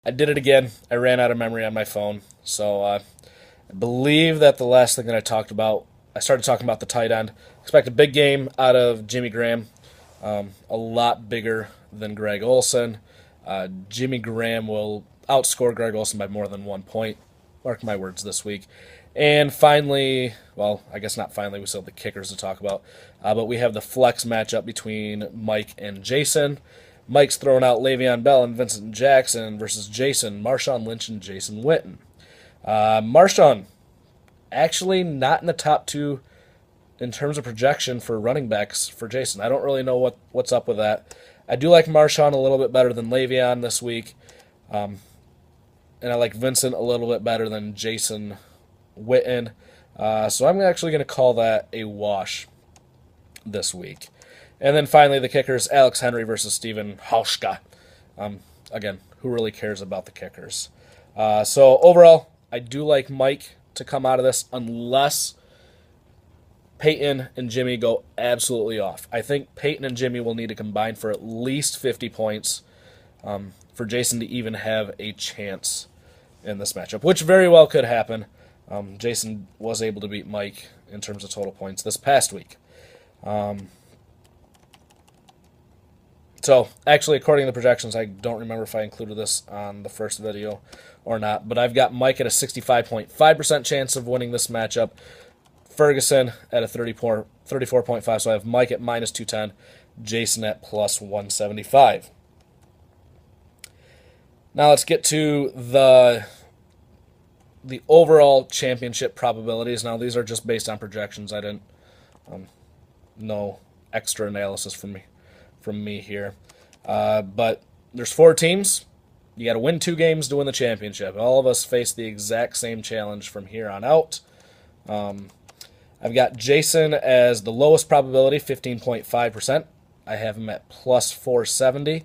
I did it again. I ran out of memory on my phone. So I believe that the last thing that I started talking about the tight end. Expect a big game out of Jimmy Graham, a lot bigger than Greg Olson. Jimmy Graham will outscore Greg Olson by more than 1 point. Mark my words this week. And finally, well, I guess not finally, we still have the kickers to talk about. But we have the flex matchup between Mike and Jason. Mike's throwing out Le'Veon Bell and Vincent Jackson versus Jason, Marshawn Lynch, and Jason Witten. Marshawn, actually not in the top two in terms of projection for running backs for Jason. I don't really know what's up with that. I do like Marshawn a little bit better than Le'Veon this week. And I like Vincent a little bit better than Jason Witten. So I'm actually going to call that a wash this week. And then finally, the kickers, Alex Henry versus Steven Hauschka. Again, who really cares about the kickers? So overall, I do like Mike to come out of this unless Peyton and Jimmy go absolutely off. I think Peyton and Jimmy will need to combine for at least 50 points for Jason to even have a chance in this matchup, which very well could happen. Jason was able to beat Mike in terms of total points this past week. So, actually, according to the projections, I don't remember if I included this on the first video or not, but I've got Mike at a 65.5% chance of winning this matchup, Ferguson at a 34.5%, so I have Mike at minus 210, Jason at plus 175. Now let's get to the overall championship probabilities. Now these are just based on projections. I didn't no extra analysis from me here. But there's 4 teams. You got to win 2 games to win the championship. All of us face the exact same challenge from here on out. I've got Jason as the lowest probability, 15.5%. I have him at plus 470.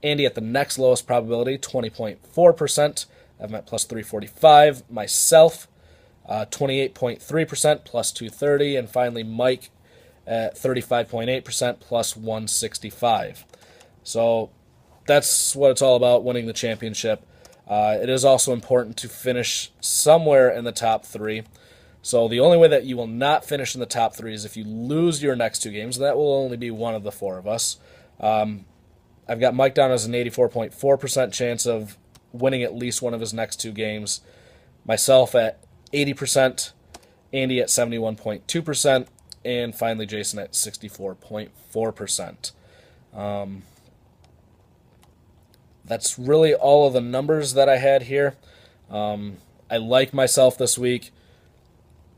Andy at the next lowest probability, 20.4%. I have him at plus 345. Myself, 28.3%, plus 230. And finally, Mike at 35.8%, plus 165. So that's what it's all about, winning the championship. It is also important to finish somewhere in the top 3. So the only way that you will not finish in the top 3 is if you lose your next 2 games. That will only be one of the 4 of us. I've got Mike down as an 84.4% chance of winning at least one of his next 2 games. Myself at 80%, Andy at 71.2%, and finally Jason at 64.4%. That's really all of the numbers that I had here. I like myself this week.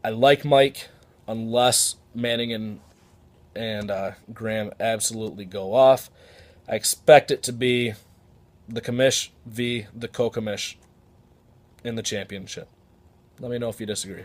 I like Mike, unless Manning and Graham absolutely go off. I expect it to be the commish v. the co-commish in the championship. Let me know if you disagree.